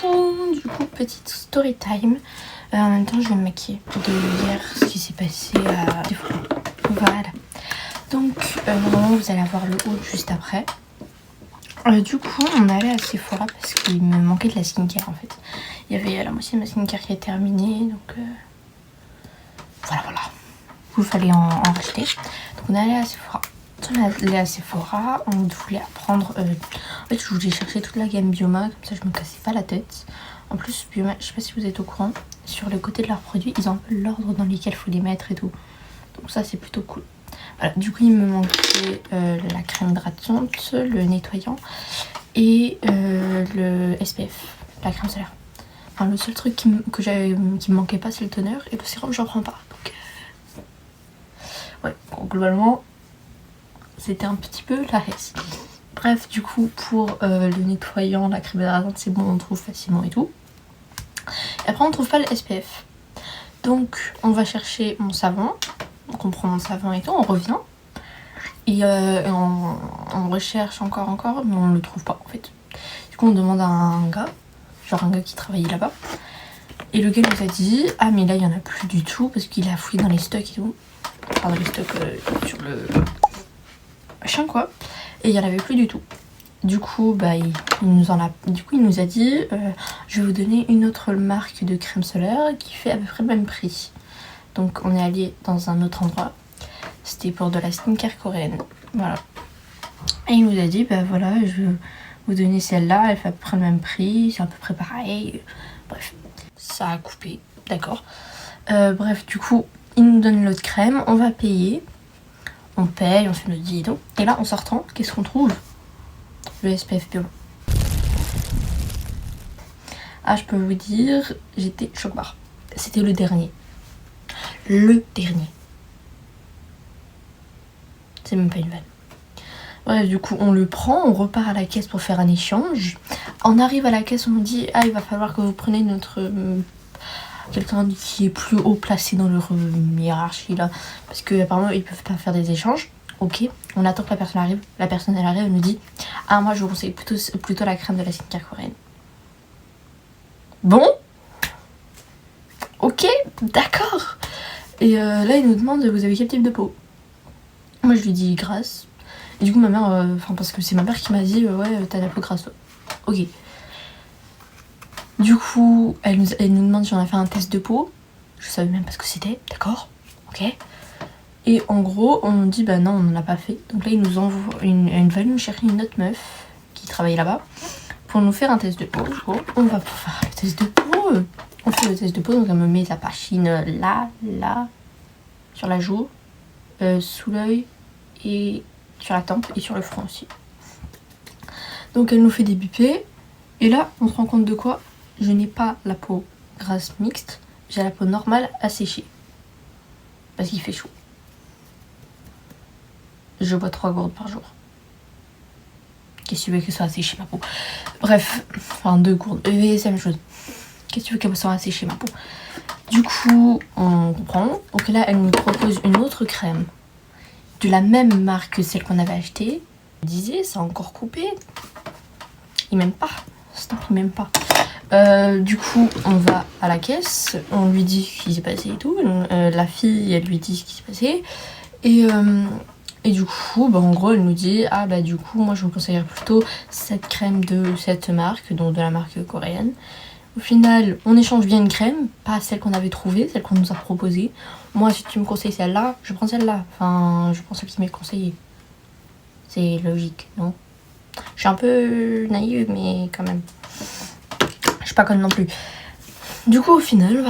Coucou, du coup petite story time. En même temps je vais me maquiller de hier, ce qui s'est passé à Sephora. Voilà. Donc normalement vous allez avoir le haut juste après. Du coup on est allé à Sephora parce qu'il me manquait de la skincare en fait. Il y avait la moitié de ma skincare qui est terminée, donc voilà. Il fallait en racheter. Donc on est allé à Sephora. On est allé à Sephora, on voulait apprendre. En fait, je voulais chercher toute la gamme Bioma, comme ça je me cassais pas la tête. En plus, Bioma, je sais pas si vous êtes au courant, sur le côté de leurs produits, ils ont un peu l'ordre dans lequel il faut les mettre et tout. Donc ça, c'est plutôt cool. Voilà, du coup, il me manquait la crème hydratante, le nettoyant et le SPF, la crème solaire. Enfin, le seul truc qui me manquait pas, c'est le toner et le sérum, j'en prends pas. Donc, ouais, bon, globalement, c'était un petit peu la haisse. Bref, du coup, pour le nettoyant, la crème hydratante, c'est bon, on trouve facilement et tout. Et après, on trouve pas le SPF. Donc, on va chercher mon savon. Donc, on prend mon savon et tout, on revient. Et on recherche encore, mais on le trouve pas en fait. Du coup, on demande à un gars, genre un gars qui travaillait là-bas. Et le gars nous a dit, ah mais là, il y en a plus du tout parce qu'il a fouillé dans les stocks et tout. Enfin, dans les stocks sur le machin quoi. Et il y en avait plus du tout. Du coup, il nous a dit je vais vous donner une autre marque de crème solaire qui fait à peu près le même prix. Donc on est allé dans un autre endroit. C'était pour de la skincare coréenne. Voilà. Et il nous a dit voilà, je vais vous donner celle-là, elle fait à peu près le même prix, c'est à peu près pareil. Bref, ça a coupé, d'accord. Bref, du coup, il nous donne l'autre crème, on va payer. On paye, on fait notre bidon. Et là, en sortant, qu'est-ce qu'on trouve? Le SPF Bio. Ah, je peux vous dire, j'étais choc-barre. C'était le dernier. Le dernier. C'est même pas une vanne. Bref, du coup, on le prend, on repart à la caisse pour faire un échange. On arrive à la caisse, on nous dit ah, il va falloir que vous preniez notre quelqu'un qui est plus haut placé dans leur hiérarchie là, parce que apparemment ils peuvent pas faire des échanges. Ok, on attend que la personne arrive. La personne elle arrive, elle nous dit ah, moi je vous conseille plutôt la crème de la skincare coréenne. Bon, ok, d'accord. Et là il nous demande vous avez quel type de peau? Moi je lui dis grasse. Et du coup ma mère, parce que c'est ma mère qui m'a dit ouais t'as la peau grasse toi. Ok. Du coup elle nous demande si on a fait un test de peau. Je savais même pas ce que c'était, d'accord, ok. Et en gros on nous dit non on n'en a pas fait. Donc là il nous envoie une va nous chercher une autre meuf qui travaille là-bas pour nous faire un test de peau. Du coup on va pour faire le test de peau. On fait le test de peau, donc elle me met sa pachine là, sur la joue, sous l'œil et sur la tempe et sur le front aussi. Donc elle nous fait des bipés. Et là on se rend compte de quoi? Je n'ai pas la peau grasse mixte, j'ai la peau normale asséchée. Parce qu'il fait chaud. Je bois 3 gourdes par jour. Qu'est-ce que tu veux que ça soit asséché ma peau? Bref, enfin 2 gourdes. C'est la même chose. Qu'est-ce que tu veux qu'elle soit asséchée ma peau? Du coup, on comprend. Donc là, elle nous propose une autre crème de la même marque que celle qu'on avait achetée. Je disais, c'est encore coupé. Il m'aime pas. Stop, il m'aime pas. Du coup, on va à la caisse. On lui dit ce qui s'est passé et tout. La fille, elle lui dit ce qui s'est passé. Et du coup, en gros, elle nous dit du coup, moi je vous conseillerais plutôt cette crème de cette marque, donc de la marque coréenne. Au final, on échange bien une crème, pas celle qu'on avait trouvée, celle qu'on nous a proposée. Moi, si tu me conseilles celle-là, je prends celle-là. Enfin, je prends celle qui m'est conseillée. C'est logique, non? Je suis un peu naïve, mais quand même. Je suis pas conne non plus. Du coup, au final,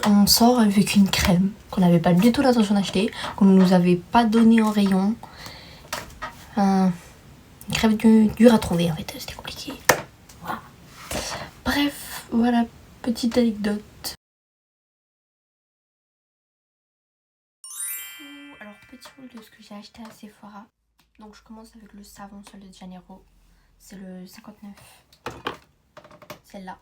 on sort avec une crème qu'on n'avait pas du tout l'intention d'acheter, qu'on ne nous avait pas donnée en rayon. Une crème dure à trouver, en fait, c'était compliqué. Voilà. Bref, voilà, petite anecdote. Alors, petit haul de ce que j'ai acheté à Sephora. Donc, je commence avec le savon Sol de Janeiro. C'est le 59. Celle-là.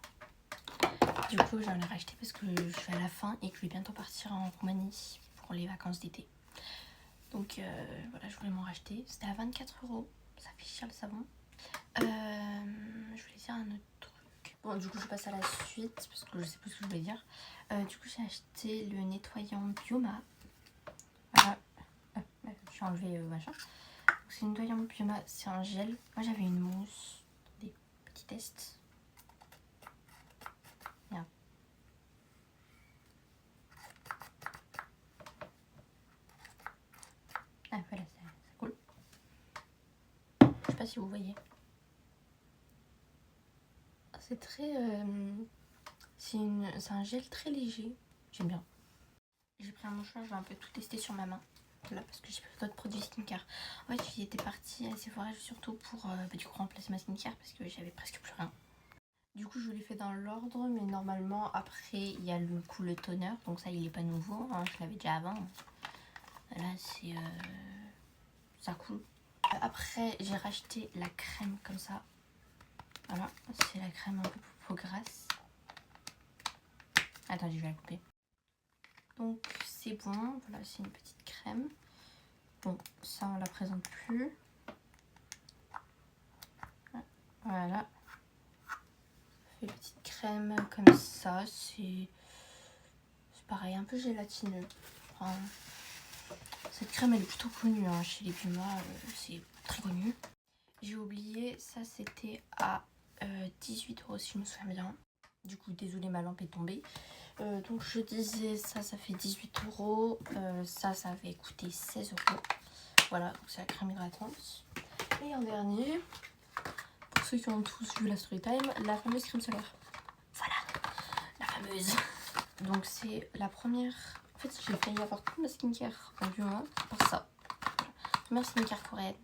Du coup, j'en ai racheté parce que je suis à la fin et que je vais bientôt partir en Roumanie pour les vacances d'été. Donc voilà, je voulais m'en racheter. C'était à 24 €. Ça fait cher le savon. Je voulais dire un autre truc. Bon, du coup, je passe à la suite parce que je sais plus ce que je voulais dire. Du coup, j'ai acheté le nettoyant Bioma. Voilà. J'ai enlevé machin. C'est une nettoyant Bioma, c'est un gel. Moi, j'avais une mousse. Des petits tests. Merde. Ah, voilà, c'est cool. Je sais pas si vous voyez. C'est très. C'est un gel très léger. J'aime bien. J'ai pris un mouchoir, je vais un peu tout tester sur ma main. Voilà, parce que j'ai pris d'autres produits skincare. En fait, j'étais partie à Sephora surtout pour du coup remplacer ma skincare parce que j'avais presque plus rien. Du coup, je l'ai fait dans l'ordre, mais normalement, après, il y a le coup le toner. Donc ça, il est pas nouveau, hein, je l'avais déjà avant. Là, c'est... ça coule. Après, j'ai racheté la crème comme ça. Voilà, c'est la crème un peu pour peau grasse. Attendez, je vais la couper. Donc, c'est bon. Voilà, c'est une petite crème. Bon, ça, on la présente plus. Voilà. Une petite crème comme ça. C'est pareil, un peu gélatineux. Enfin, cette crème, elle est plutôt connue hein, chez les Puma. C'est très connu. J'ai oublié, ça c'était à 18 € si je me souviens bien. Du coup, désolé, ma lampe est tombée. Donc je disais, ça fait 18 €. Ça avait coûté 16 €. Voilà, donc c'est la crème hydratante. Et en dernier, pour ceux qui ont tous vu la story time, la fameuse crème solaire. Voilà, la fameuse. Donc c'est la première... En fait, j'ai failli avoir toute ma skincare en Bioma par ça. Voilà. Première skincare coréenne.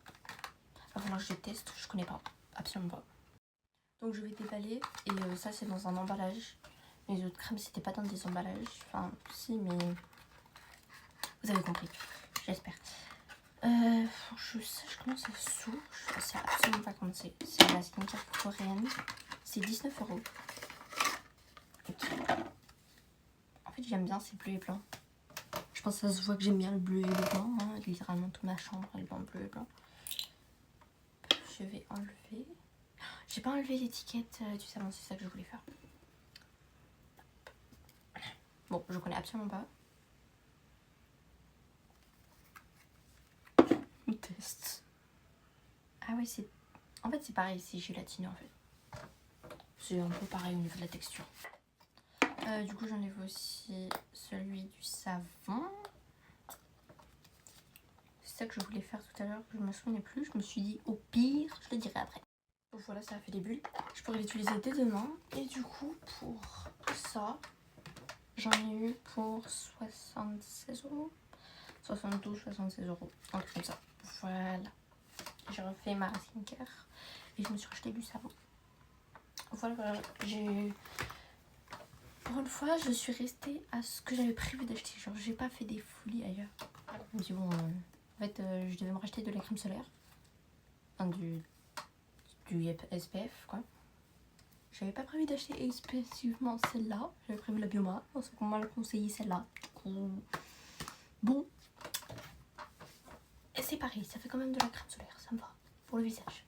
Il va falloir que je teste, je connais pas, absolument pas. Donc je vais déballer et ça c'est dans un emballage. Les autres crèmes c'était pas dans des emballages. Enfin si mais vous avez compris, j'espère. Je comment ça s'ouvre. Je sais absolument pas comment c'est. C'est la skincare coréenne. C'est 19 €. Okay. En fait j'aime bien ces bleus et blancs. Je pense que ça se voit que j'aime bien le bleu et le blanc. Hein. Littéralement toute ma chambre elle est en bleu et blanc. Je vais enlever. J'ai pas enlevé l'étiquette du savon, c'est ça que je voulais faire. Bon, je connais absolument pas. Test. Ah ouais, c'est... En fait, c'est pareil, c'est gélatineux en fait. C'est un peu pareil au niveau de la texture. Du coup, j'enlève aussi celui du savon. C'est ça que je voulais faire tout à l'heure, je me souvenais plus. Je me suis dit, au pire, je le dirai après. Donc voilà, ça a fait des bulles. Je pourrais l'utiliser dès demain. Et du coup, pour ça, j'en ai eu pour 76 €. 72, 76 €. Un truc comme ça. Voilà. J'ai refait ma skincare et je me suis racheté du savon. Voilà. J'ai... Pour une fois, je suis restée à ce que j'avais prévu d'acheter. Genre, j'ai pas fait des folies ailleurs. Je me dis, bon, en fait, je devais me racheter de la crème solaire. Enfin, du SPF, quoi. J'avais pas prévu d'acheter exclusivement celle-là. J'avais prévu la Bioma. Parce qu'on m'a conseillé celle-là. Du coup, bon. Et c'est pareil, ça fait quand même de la crème solaire. Ça me va. Pour le visage.